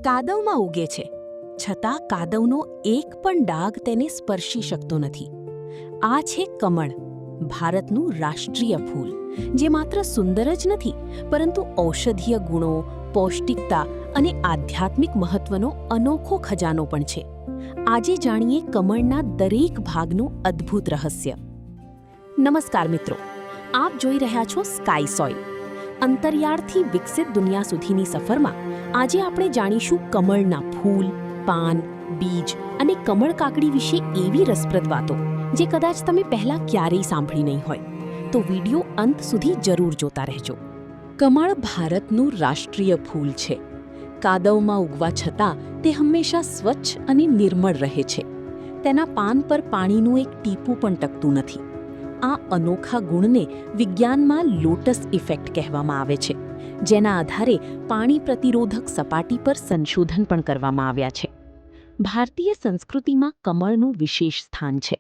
કાદવમાં ઉગે છે, છતાં કાદવનો એક પણ ડાઘ તેને સ્પર્શી શકતો નથી. આ છે કમળ, ભારતનું રાષ્ટ્રીય ફૂલ, જે માત્ર સુંદર જ નથી, પરંતુ ઔષધીય ગુણો, પૌષ્ટિકતા અને આધ્યાત્મિક મહત્વનો અનોખો ખજાનો પણ છે. આજે જાણીએ કમળના દરેક ભાગનું અદ્ભુત રહસ્ય. નમસ્કાર મિત્રો, આપ જોઈ રહ્યા છો સ્કાય સોઇલ. અંતરિયાળથી વિકસિત દુનિયા સુધીની સફરમાં આજે આપણે જાણીશું કમળના ફૂલ, પાન, બીજ અને કમળ કાકડી વિશે એવી રસપ્રદ વાતો જે કદાચ તમે પહેલા ક્યારેય સાંભળી નહીં હોય. તો વિડિયો અંત સુધી જરૂર જોતા રહેજો. કમળ ભારતનું રાષ્ટ્રીય ફૂલ છે. કાદવમાં ઉગવા છતાં તે હંમેશા સ્વચ્છ અને નિર્મળ રહે છે. તેના પાન પર પાણીનું એક ટીપું પણ ટકતું નથી. આ અનોખા ગુણને વિજ્ઞાનમાં લોટસ ઇફેક્ટ કહેવામાં આવે છે, જેના આધારે પાણી પ્રતિરોધક સપાટી પર સંશોધન પણ કરવામાં આવ્યા છે. ભારતીય સંસ્કૃતિમાં કમળનું વિશેષ સ્થાન છે.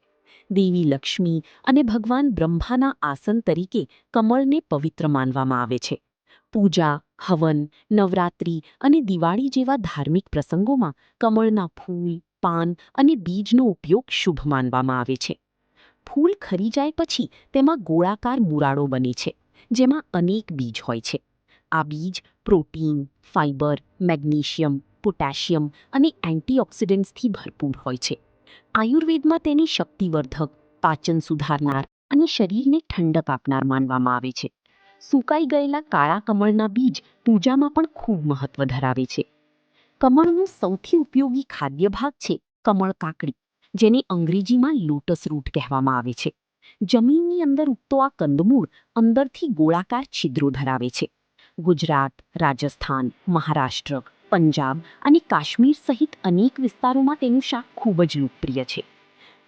દેવી લક્ષ્મી અને ભગવાન બ્રહ્માના આસન તરીકે કમળને પવિત્ર માનવામાં આવે છે. પૂજા, હવન, નવરાત્રિ અને દિવાળી જેવા ધાર્મિક પ્રસંગોમાં કમળના ફૂલ, પાન અને બીજનો ઉપયોગ શુભ માનવામાં આવે છે. ફૂલ ખરી જાય પછી તેમાં ગોળાકાર મૂરાળો બને છે, જેમાં અનેક બીજ હોય છે. આ બીજ પ્રોટીન, ફાઇબર, મેગ્નેશિયમ, પોટેશિયમ અને એન્ટીઓક્સિડન્ટ્સથી ભરપૂર હોય છે. આયુર્વેદમાં તેની શક્તિવર્ધક, પાચન સુધારનાર અને શરીરને ઠંડક આપનાર માનવામાં આવે છે. સુકાઈ ગયેલા કાળા કમળના બીજ પૂજામાં પણ ખૂબ મહત્વ ધરાવે છે. કમળનો સૌથી ઉપયોગી ખાદ્ય ભાગ છે કમળ કાકડી, જેને અંગ્રેજીમાં લોટસ રૂટ કહેવામાં આવે છે. જમીનની અંદર ઉગતો આ કંદમૂળ અંદરથી ગોળાકાર છિદ્રો ધરાવે છે. ગુજરાત, રાજસ્થાન, મહારાષ્ટ્ર, પંજાબ અને કાશ્મીર સહિત અનેક વિસ્તારોમાં તેનું શાક ખૂબ જ લોકપ્રિય છે.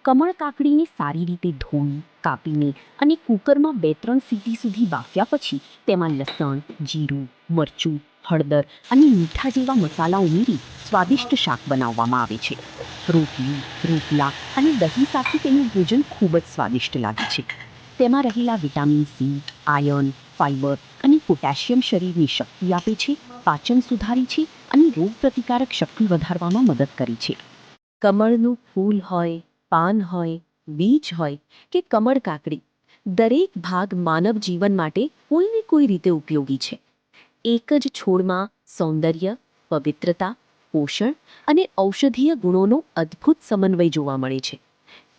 કમળ કાકડીને સારી રીતે ધોઈ, કાપીને અને કુકરમાં 2-3 સીટી સુધી બાફ્યા પછી તેમાં લસણ, જીરું, મરચું, હળદર અને મીઠા જેવા મસાલા ઉમેરી સ્વાદિષ્ટ શાક બનાવવામાં આવે છે. રોટલી, રોટલા અને દહીં સાથે તેનું ભોજન ખૂબ જ સ્વાદિષ્ટ લાગે છે. તેમાં રહેલા વિટામિન સી, આયર્ન, ફાઇબર અને પોટેશિયમ શરીરની શક્તિ આપે છે, પાચન સુધારે છે અને રોગપ્રતિકારક શક્તિ વધારવામાં મદદ કરે છે. કમળનું ફૂલ હોય, પાન હોય, બીજ હોય કે કમળ કાકડી, દરેક ભાગ માનવ જીવન માટે કોઈને કોઈ રીતે ઉપયોગી છે. એક જ છોડમાં સૌંદર્ય, પવિત્રતા, પોષણ અને ઔષધીય ગુણોનો અદ્ભુત સમન્વય જોવા મળે છે.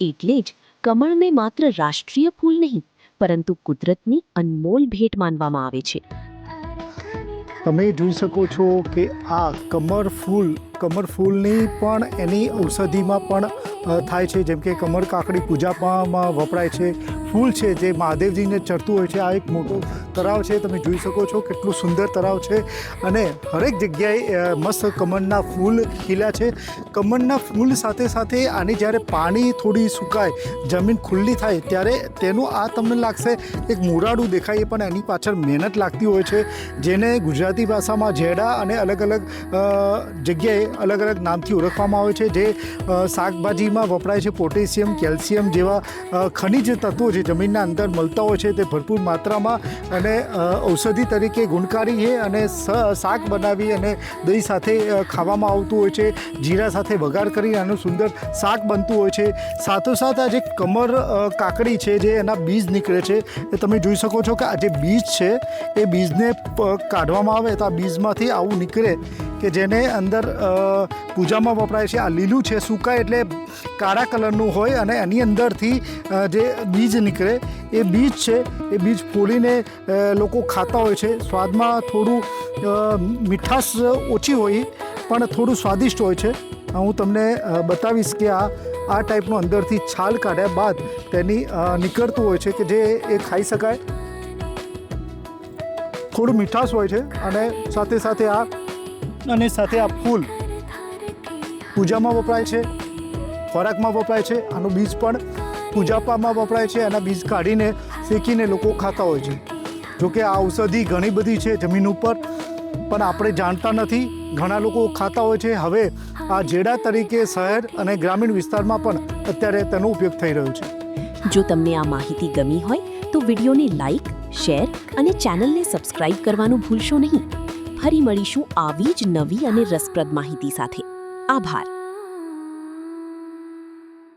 એટલે જ કમળને માત્ર રાષ્ટ્રીય ફૂલ નહીં, પરંતુ કુદરતની અનમોલ ભેટ માનવામાં આવે છે. તમે જોઈ શકો છો કે આ કમળ ફૂલની પણ એની ઔષધિમાં પણ થાય છે. જેમ કે કમળ કાકડી પૂજામાં વપરાય છે. ફૂલ છે જે મહાદેવજીને ચડતું હોય છે. આ એક મોટો તળાવ છે, તમે જોઈ શકો છો કેટલું સુંદર તળાવ છે અને હરેક જગ્યાએ મસ્ત કમળના ફૂલ ખીલ્યા છે. કમળના ફૂલ સાથે સાથે આની જ્યારે પાણી થોડી સુકાય, જમીન ખુલ્લી થાય ત્યારે તેનું આ તમને લાગશે એક મૂરાડું દેખાય, પણ એની પાછળ મહેનત લાગતી હોય છે, જેને ગુજરાતી ભાષામાં જેડા અને અલગ અલગ જગ્યાએ અલગ અલગ નામથી ઓળખવામાં આવે છે. જે શાકભાજીમાં વપરાય છે. પોટેશિયમ, કેલ્શિયમ જેવા ખનિજ તત્વો જે જમીનના અંદર મળતા હોય છે તે ભરપૂર માત્રામાં અને ઔષધિ તરીકે ગુણકારી છે અને શાક બનાવી અને દહીં સાથે ખાવામાં આવતું હોય છે. જીરા સાથે વઘાર કરી આનું સુંદર શાક બનતું હોય છે. સાથોસાથ આ જે કમળ કાકડી છે, જે એના બીજ નીકળે છે, એ તમે જોઈ શકો છો કે આ જે બીજ છે એ બીજને કાઢવામાં આવે તો આ બીજમાંથી આવું નીકળે કે જેને અંદર પૂજામાં વપરાય છે. આ લીલું છે, સુકાય એટલે કાળા કલરનું હોય અને એની અંદરથી જે બીજ નીકળે એ બીજ છે, એ બીજ ફોડીને લોકો ખાતા હોય છે. સ્વાદમાં થોડું મીઠાશ ઓછી હોય પણ થોડું સ્વાદિષ્ટ હોય છે. હું તમને બતાવીશ કે આ ટાઈપનું અંદરથી છાલ કાઢ્યા બાદ તેની નીકળતું હોય છે કે જે એ ખાઈ શકાય. થોડું મીઠાશ હોય છે અને સાથે સાથે આ ફૂલ પૂજામાં વપરાય છે, ખોરાકમાં વપરાય છે. આનું બીજ પણ પૂજામાં વપરાય છે. આના બીજ કાઢીને શેકીને લોકો ખાતા હોય છે. જોકે આ ઔષધિ ઘણી બધી છે જમીન ઉપર, પણ આપણે જાણતા નથી. ઘણા લોકો ખાતા હોય છે. હવે આ જેડા તરીકે શહેર અને ગ્રામીણ વિસ્તારમાં પણ અત્યારે તેનો ઉપયોગ થઈ રહ્યો છે. જો તમને આ માહિતી ગમી હોય તો વિડીયોને લાઈક, શેર અને ચેનલને સબસ્ક્રાઇબ કરવાનું ભૂલશો નહીં. ફરી મળીશું આવી જ નવી અને રસપ્રદ માહિતી સાથે. આભાર.